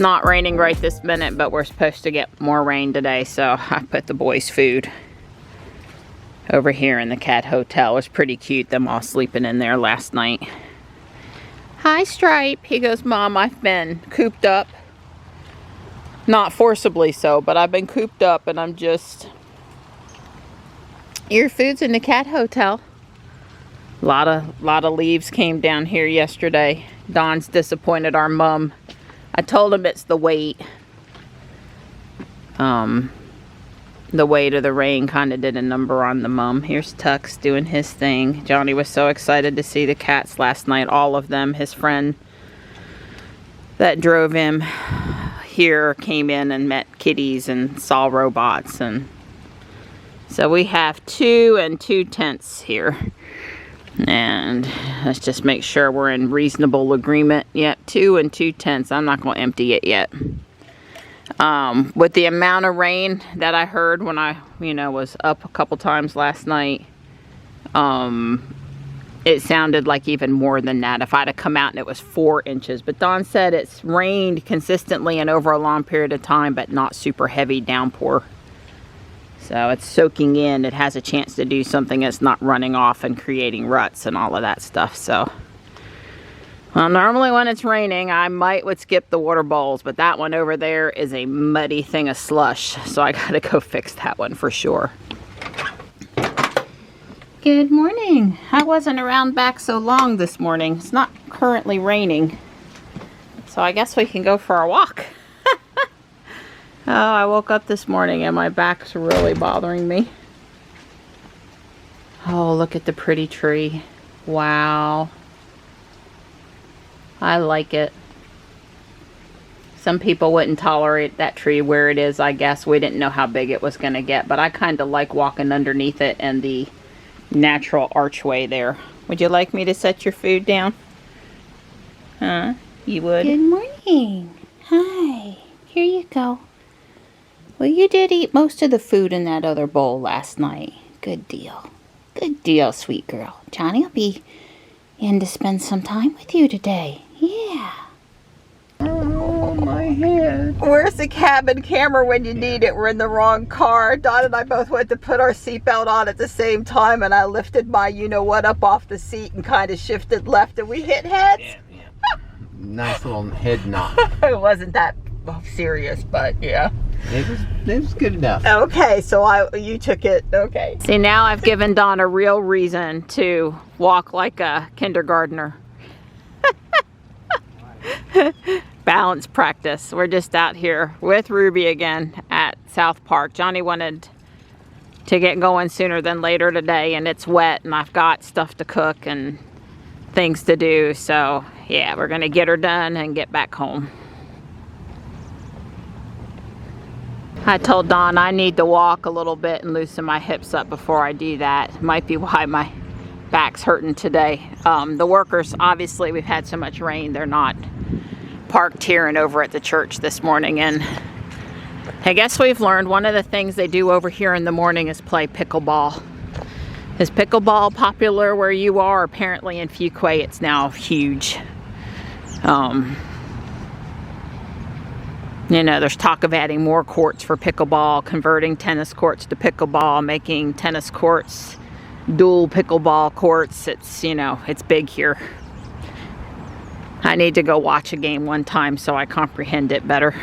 not raining right this minute, but we're supposed to get more rain today, so I put the boys' food over here in the cat hotel. It was pretty cute, them all sleeping in there last night. Hi, Stripe. He goes, Mom, I've been cooped up. Not forcibly so, but I've been cooped up and I'm just... Your food's in the cat hotel. A lot of leaves came down here yesterday. Don's disappointed our mom. I told him it's the weight. The weight of the rain kind of did a number on the mum. Here's Tux doing his thing. Johnny was so excited to see the cats last night, all of them. His friend that drove him here came in and met kitties and saw robots. And so we have 2 and 2 tents here. And let's just make sure we're in reasonable agreement. Yep, 2 and 2 tents. I'm not going to empty it yet. With the amount of rain that I heard when I, was up a couple times last night, it sounded like even more than that. If I'd have come out and it was 4 inches. But Don said it's rained consistently and over a long period of time, but not super heavy downpour. So it's soaking in. It has a chance to do something. It's not running off and creating ruts and all of that stuff. So, well, normally when it's raining, I would skip the water bowls, but that one over there is a muddy thing of slush. So I gotta go fix that one for sure. Good morning. I wasn't around back so long this morning. It's not currently raining. So I guess we can go for a walk. Oh, I woke up this morning and my back's really bothering me. Oh, look at the pretty tree. Wow. I like it. Some people wouldn't tolerate that tree where it is, I guess. We didn't know how big it was going to get, but I kind of like walking underneath it and the natural archway there. Would you like me to set your food down? Huh? You would? Good morning. Hi. Here you go. Well, you did eat most of the food in that other bowl last night. Good deal. Good deal, sweet girl. Johnny will be in to spend some time with you today. Yeah. Oh, my head. Where's the cabin camera when you need it? We're in the wrong car. Don and I both went to put our seatbelt on at the same time, and I lifted my you-know-what up off the seat and kind of shifted left, and we hit heads. Yeah. Nice little head knock. It wasn't that serious, but yeah. It was good enough. Okay, so you took it. Okay. See, now I've given Don a real reason to walk like a kindergartner. Balance practice. We're just out here with Ruby again at South Park. Johnny wanted to get going sooner than later today, and it's wet, and I've got stuff to cook and things to do. So, yeah, we're going to get her done and get back home. I told Don I need to walk a little bit and loosen my hips up before I do that. Might be why my back's hurting today. The workers, obviously, we've had so much rain, they're not parked here and over at the church this morning. And I guess we've learned one of the things they do over here in the morning is play pickleball. Is pickleball popular where you are? Apparently in Fuquay it's now huge. There's talk of adding more courts for pickleball, converting tennis courts to pickleball, making tennis courts dual pickleball courts. It's, it's big here. I need to go watch a game one time so I comprehend it better.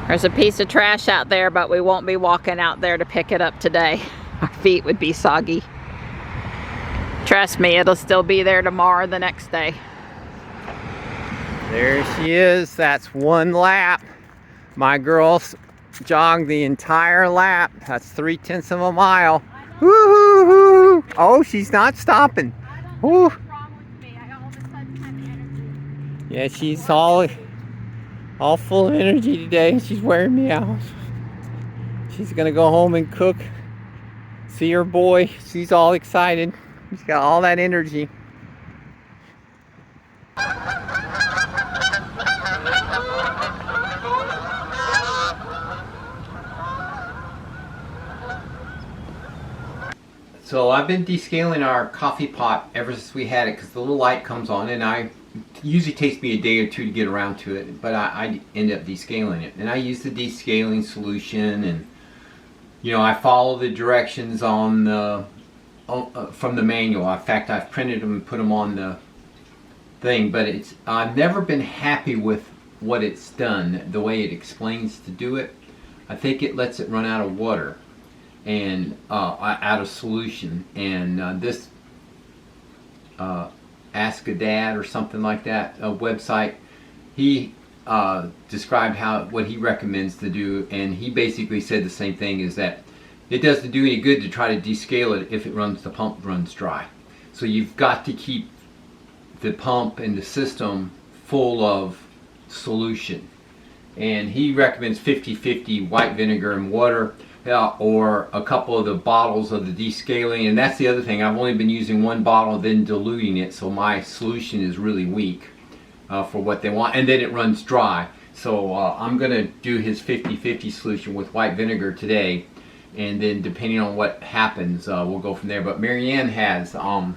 There's a piece of trash out there, but we won't be walking out there to pick it up today. Our feet would be soggy. Trust me, it'll still be there tomorrow or the next day. There she is. That's one lap. My girls jogged the entire lap. That's 3/10 of a mile. Woo-hoo-hoo. Oh, she's not stopping. Woo. Yeah, she's all full of energy today. She's wearing me out. She's gonna go home and cook. See her boy. She's all excited. She's got all that energy. So I've been descaling our coffee pot ever since we had it, because the little light comes on, and I usually takes me a day or two to get around to it, but I end up descaling it. And I use the descaling solution, and you know, I follow the directions on the from the manual. In fact, I've printed them and put them on the thing, but I've never been happy with what it's done, the way it explains to do it. I think it lets it run out of water and out of solution, and this Ask a Dad or something like that, a website, he described what he recommends to do, and he basically said the same thing, is that it doesn't do any good to try to descale it if the pump runs dry. So you've got to keep the pump and the system full of solution. And he recommends 50-50 white vinegar and water, or a couple of the bottles of the descaling. And that's the other thing, I've only been using one bottle, then diluting it, so my solution is really weak for what they want, and then it runs dry. So I'm going to do his 50-50 solution with white vinegar today, and then depending on what happens, we'll go from there. But Marianne has found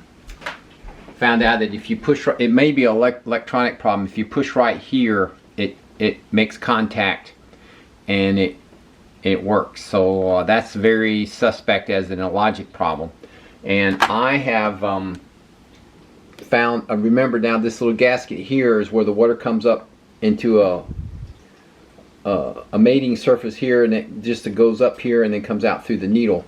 out that if you push, it may be an electronic problem. If you push right here, it makes contact and it works. So that's very suspect as an logic problem. And I have found, remember now, this little gasket here is where the water comes up into a mating surface here, and it just goes up here and then comes out through the needle.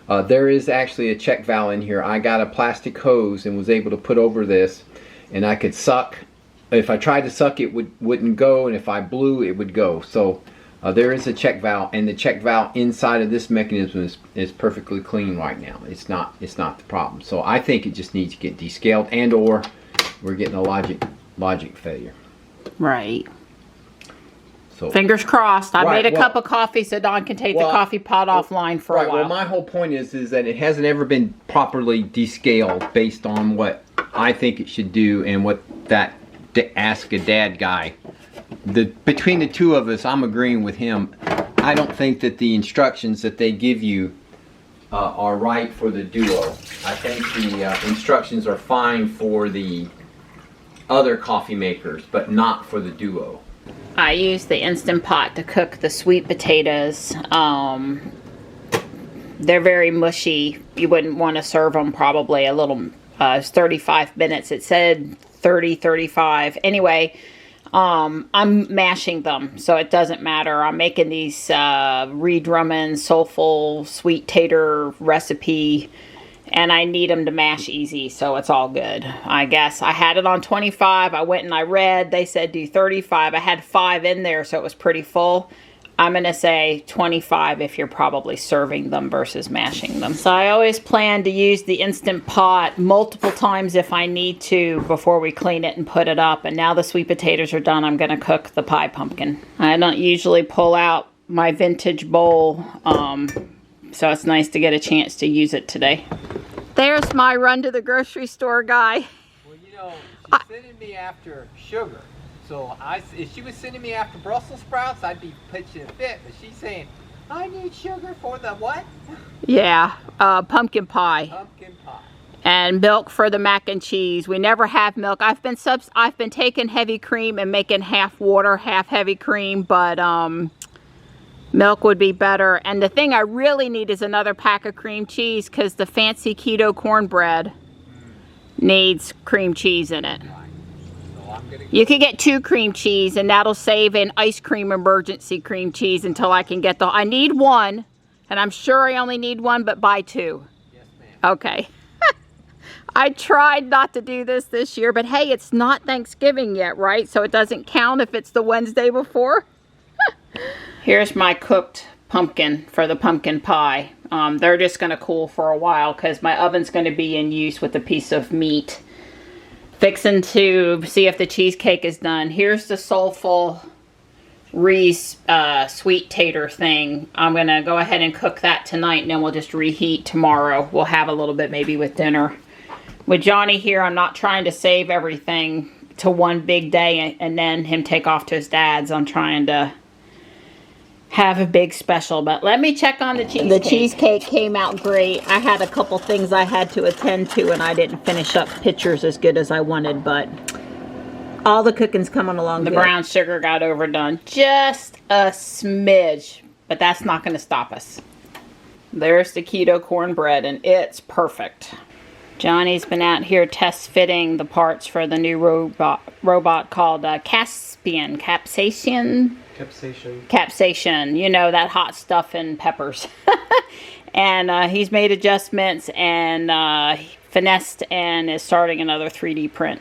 There is actually a check valve in here. I got a plastic hose and was able to put over this, and I could suck. If I tried to suck, it wouldn't go, and if I blew, it would go. So there is a check valve, and the check valve inside of this mechanism is perfectly clean right now. It's not the problem. So I think it just needs to get descaled, and or we're getting a logic failure. Right. So fingers crossed. I made a cup of coffee so Don can take the coffee pot offline for a while. Well, my whole point is that it hasn't ever been properly descaled based on what I think it should do and what that Ask a Dad guy. Between the two of us, I'm agreeing with him. I don't think that the instructions that they give you are right for the Duo. I think the instructions are fine for the other coffee makers, but not for the Duo. I use the Instant Pot to cook the sweet potatoes. They're very mushy. You wouldn't want to serve them probably a little, it's 35 minutes. It said 30, 35. Anyway, I'm mashing them, so it doesn't matter. I'm making these Reed Drummond soulful sweet tater recipe, and I need them to mash easy, so it's all good. I guess I had it on 25. I went and I read. They said do 35. I had 5 in there, so it was pretty full. I'm going to say 25 if you're probably serving them versus mashing them. So I always plan to use the Instant Pot multiple times if I need to before we clean it and put it up. And now the sweet potatoes are done, I'm going to cook the pie pumpkin. I don't usually pull out my vintage bowl, so it's nice to get a chance to use it today. There's my run to the grocery store guy. Well, you know, she's sending me after sugar. So if she was sending me after Brussels sprouts, I'd be pitching a fit. But she's saying, I need sugar for the what? Yeah, pumpkin pie. Pumpkin pie. And milk for the mac and cheese. We never have milk. I've been taking heavy cream and making half water, half heavy cream, but milk would be better. And the thing I really need is another pack of cream cheese, because the fancy keto cornbread needs cream cheese in it. You could get 2 cream cheese, and that'll save an ice cream emergency cream cheese until I can get I need 1, and I'm sure I only need 1, but buy 2. Yes, ma'am. Okay. I tried not to do this year, but hey, it's not Thanksgiving yet, right? So it doesn't count if it's the Wednesday before. Here's my cooked pumpkin for the pumpkin pie. They're just going to cool for a while because my oven's going to be in use with a piece of meat. Fixing to see if the cheesecake is done. Here's the soulful Reese sweet tater thing. I'm going to go ahead and cook that tonight, and then we'll just reheat tomorrow. We'll have a little bit maybe with dinner. With Johnny here, I'm not trying to save everything to one big day and then him take off to his dad's. I'm trying to have a big special, but let me check on the cheesecake. The cheesecake came out great. I had a couple things I had to attend to, and I didn't finish up pictures as good as I wanted, but All the cooking's coming along The good. brown sugar got overdone just a smidge, but that's not going to stop us. There's the keto cornbread, and it's perfect. Johnny's been out here test fitting the parts for the new robot called Capsation. You know, that hot stuff in peppers. And he's made adjustments and finessed and is starting another 3D print.